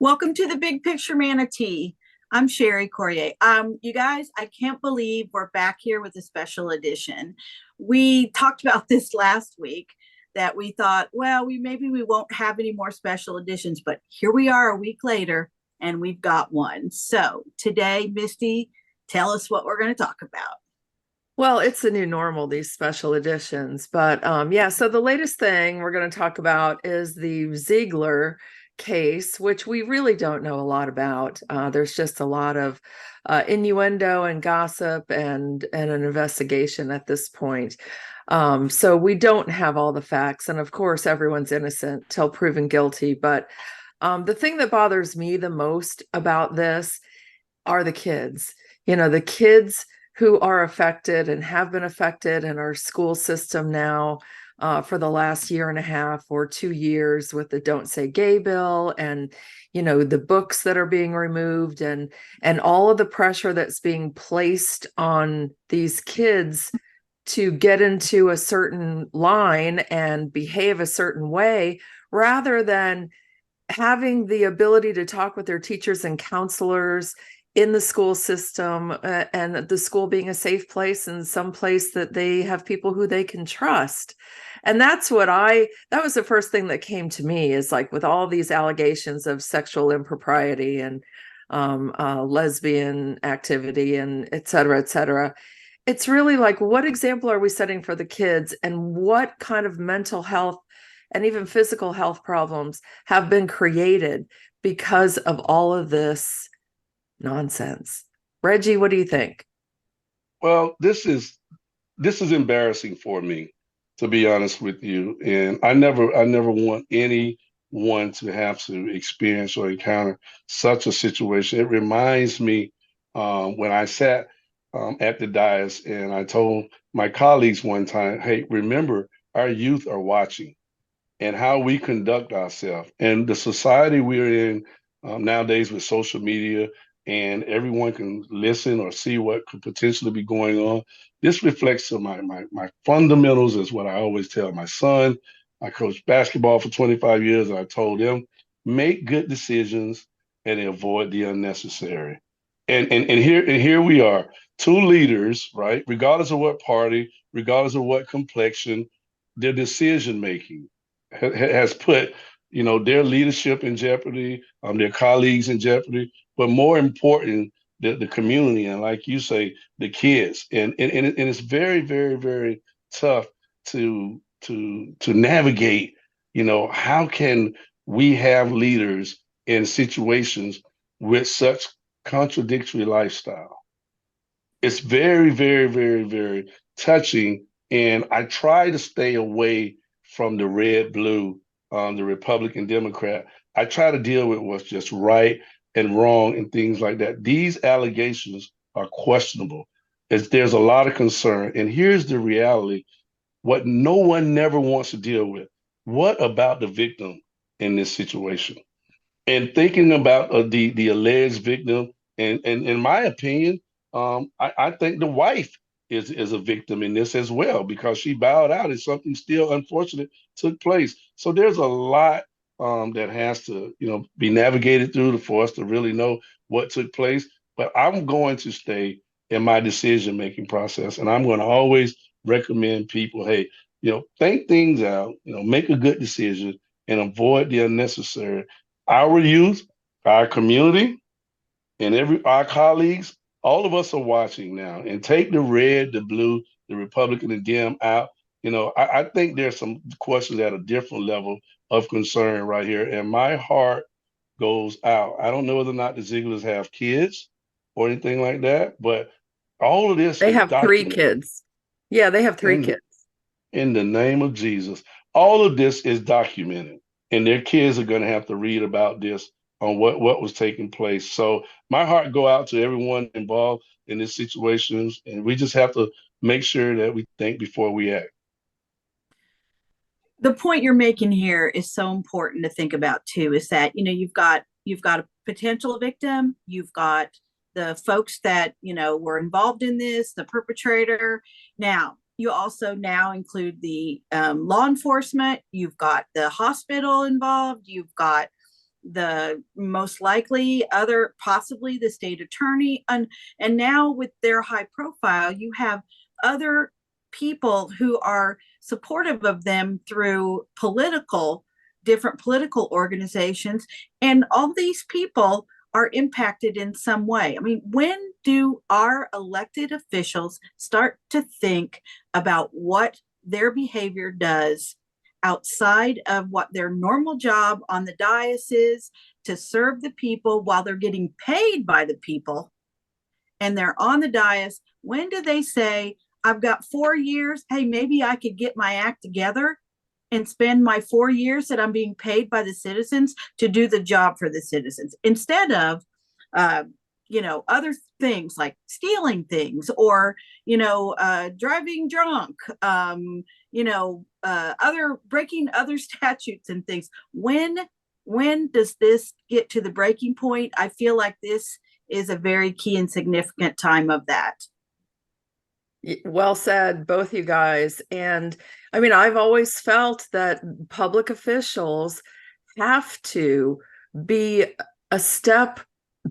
Welcome to the Big Picture Manatee. I'm Sherry Courier. You guys, I can't believe we're back here with a special edition. We talked about this last week that we thought, well, we won't have any more special editions, but here we are a week later and we've got one. So today, Misty, tell us what we're going to talk about. Well, it's the new normal, these special editions. But yeah, so the latest thing we're going to talk about is the Ziegler case, which we really don't know a lot about. There's just a lot of innuendo and gossip and an investigation at this point. So we don't have all the facts. And of course, everyone's innocent till proven guilty. But the thing that bothers me the most about this are the kids. The kids who are affected and have been affected in our school system now for the last year and a half or 2 years with the Don't Say Gay bill and the books that are being removed and all of the pressure that's being placed on these kids to get into a certain line and behave a certain way rather than having the ability to talk with their teachers and counselors in the school system, and the school being a safe place and some place that they have people who they can trust. And that was the first thing that came to me, is like, with all these allegations of sexual impropriety and lesbian activity and et cetera, it's really like, what example are we setting for the kids, and what kind of mental health and even physical health problems have been created because of all of this nonsense? Reggie, what do you think? Well, this is embarrassing for me, to be honest with you. And I never want anyone to have to experience or encounter such a situation. It reminds me when I sat at the dais and I told my colleagues one time, "Hey, remember, our youth are watching, and how we conduct ourselves and the society we're in nowadays with social media, and everyone can listen or see what could potentially be going on. This reflects on my fundamentals, is what I always tell my son. I coached basketball for 25 years, and I told him, make good decisions and avoid the unnecessary. And here we are, two leaders, right? Regardless of what party, regardless of what complexion, their decision making has put their leadership in jeopardy, their colleagues in jeopardy, but more important, the community, and like you say, the kids. And it's very, very, very tough to navigate. How can we have leaders in situations with such contradictory lifestyle? It's very, very, very, very touching. And I try to stay away from the red, blue, the Republican, Democrat. I try to deal with what's just right and wrong and things like that. These allegations are questionable. There's a lot of concern. And here's the reality: what no one never wants to deal with. What about the victim in this situation? And thinking about the alleged victim, and in my opinion, I think the wife is a victim in this as well, because she bowed out and something still unfortunate took place. So there's a lot that has to be navigated through for us to really know what took place. But I'm going to stay in my decision making process, and I'm going to always recommend people, hey, think things out, make a good decision and avoid the unnecessary. Our youth, our community, and our colleagues, all of us are watching now. And take the red, the blue, the Republican, and Dem out. I think there's some questions at a different level of concern right here, and my heart goes out. I don't know whether or not the Zieglers have kids or anything like that, but all of this They is have three documented kids. Yeah, they have three in kids. in the name of Jesus. All of this is documented, and their kids are going to have to read about this on what was taking place. So my heart go out to everyone involved in these situations, and we just have to make sure that we think before we act. The point you're making here is so important to think about too, is that you've got a potential victim, you've got the folks that were involved in this, the perpetrator. Now you also now include the law enforcement, you've got the hospital involved, you've got the most likely other, possibly the state attorney, and now with their high profile, you have other people who are supportive of them through different political organizations, and all these people are impacted in some way. I mean, when do our elected officials start to think about what their behavior does outside of what their normal job on the dais is, to serve the people while they're getting paid by the people and they're on the dais? When do they say, I've got 4 years, hey, maybe I could get my act together and spend my 4 years that I'm being paid by the citizens to do the job for the citizens, instead of other things like stealing things, or driving drunk, other breaking other statutes and things. When does this get to the breaking point? I feel like this is a very key and significant time of that. Well said, both you guys. And I mean, I've always felt that public officials have to be a step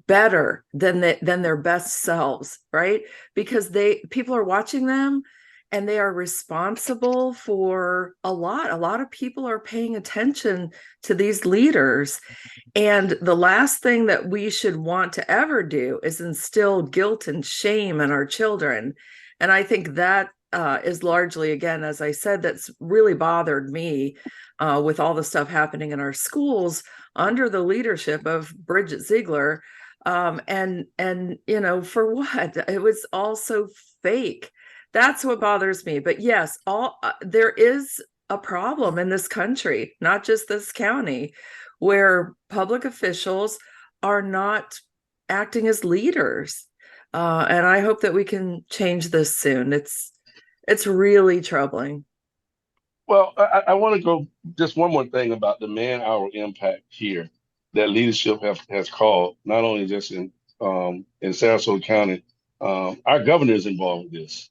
better than their best selves, right? Because people are watching them, and they are responsible for a lot of people are paying attention to these leaders. And the last thing that we should want to ever do is instill guilt and shame in our children. And I think that is largely, again, as I said, that's really bothered me with all the stuff happening in our schools under the leadership of Bridget Ziegler. And for what? It was all so fake. That's what bothers me. But yes, there is a problem in this country, not just this county, where public officials are not acting as leaders. And I hope that we can change this soon. It's really troubling. Well, I want to go just one more thing about the man-hour impact here that leadership has called, not only just in Sarasota County. Our governor is involved with this,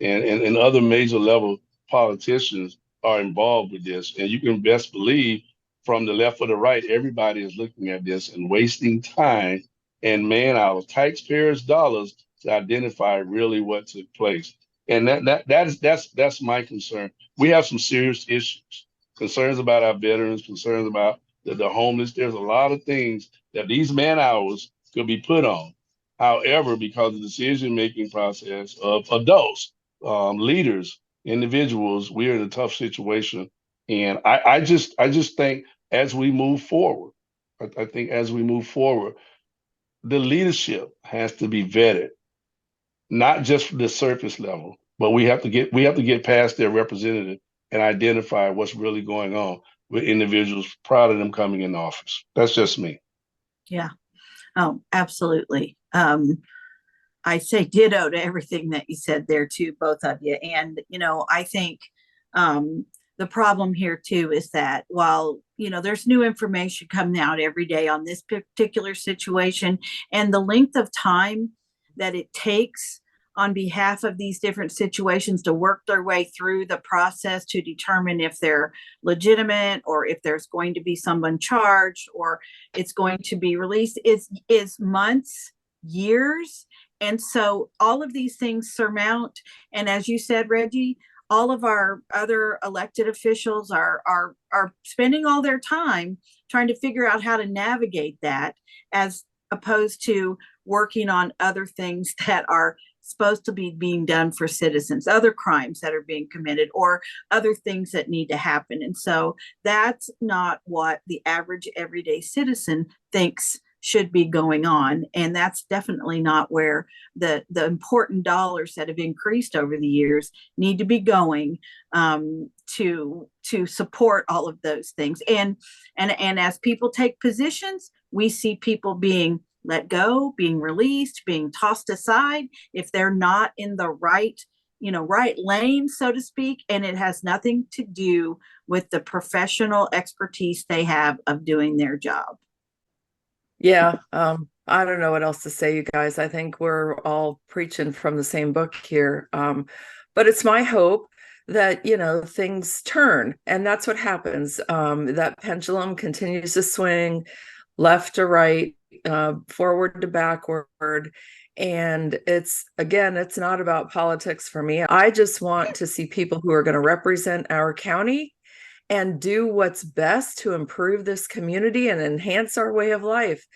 and other major level politicians are involved with this. And you can best believe, from the left or the right, everybody is looking at this and wasting time and man hours, taxpayers' dollars, to identify really what took place. And that's my concern. We have some serious issues, concerns about our veterans, concerns about the homeless. There's a lot of things that these man hours could be put on. However, because of the decision-making process of adults, leaders, individuals, we're in a tough situation. And I just think as we move forward, I think as we move forward, the leadership has to be vetted, not just for the surface level, but we have to get past their representative and identify what's really going on with individuals prior to them coming in office. That's just me. Yeah. Oh, absolutely. I say ditto to everything that you said there too, both of you. And, I think the problem here too is that while, there's new information coming out every day on this particular situation, and the length of time that it takes on behalf of these different situations to work their way through the process to determine if they're legitimate, or if there's going to be someone charged, or it's going to be released, is months, years. And so all of these things surmount. And as you said, Reggie, all of our other elected officials are spending all their time trying to figure out how to navigate that, as opposed to working on other things that are supposed to be being done for citizens, other crimes that are being committed, or other things that need to happen. And so that's not what the average everyday citizen thinks should be going on. And that's definitely not where the important dollars that have increased over the years need to be going, to support all of those things. And as people take positions, we see people being let go, being released, being tossed aside if they're not in the right lane, so to speak. And it has nothing to do with the professional expertise they have of doing their job. Yeah. I don't know what else to say, you guys. I think we're all preaching from the same book here. But it's my hope that, things turn, and that's what happens. That pendulum continues to swing. left to right, forward to backward. And it's not about politics for me. I just want to see people who are going to represent our county and do what's best to improve this community and enhance our way of life.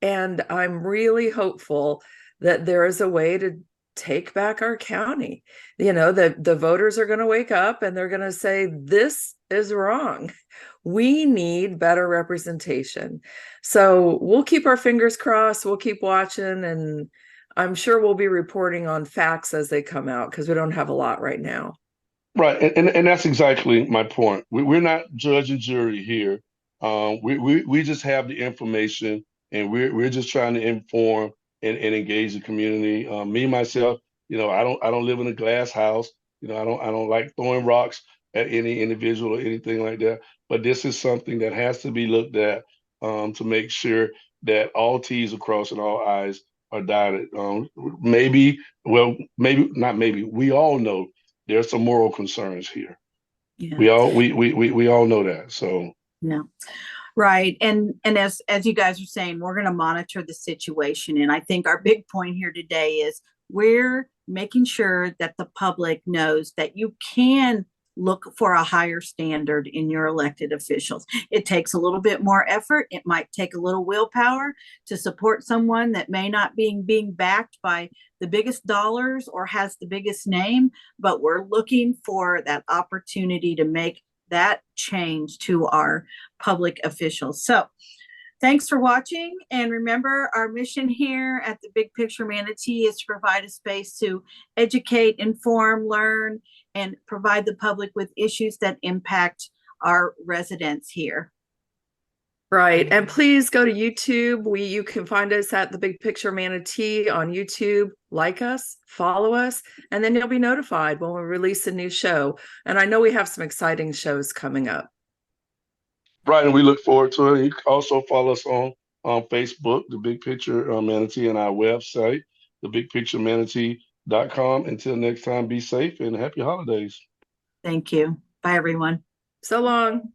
And I'm really hopeful that there is a way to take back our county. The voters are going to wake up and they're going to say, this is wrong. We need better representation. So we'll keep our fingers crossed. We'll keep watching, and I'm sure we'll be reporting on facts as they come out, because we don't have a lot right now. Right, and that's exactly my point. We're not judge and jury here. We just have the information, and we're just trying to inform and engage the community. Me myself, I don't live in a glass house. I don't like throwing rocks at any individual or anything like that. But this is something that has to be looked at, to make sure that all T's are crossed and all I's are dotted. Maybe not. Maybe we all know there's some moral concerns here. Yeah. We all know that. So yeah. Right. And as you guys are saying, we're going to monitor the situation. And I think our big point here today is we're making sure that the public knows that you can look for a higher standard in your elected officials. It takes a little bit more effort. It might take a little willpower to support someone that may not be being backed by the biggest dollars or has the biggest name, but we're looking for that opportunity to make that change to our public officials. So thanks for watching. And remember, our mission here at the Big Picture Manatee is to provide a space to educate, inform, learn, and provide the public with issues that impact our residents here. Right. And please go to YouTube. You can find us at the Big Picture Manatee on YouTube. Like us, follow us, and then you'll be notified when we release a new show. And I know we have some exciting shows coming up. right, and we look forward to it. You can also follow us on Facebook, the Big Picture Manatee, and our website, thebigpicturemanatee.com. Until next time, be safe and happy holidays. Thank you. Bye, everyone. So long.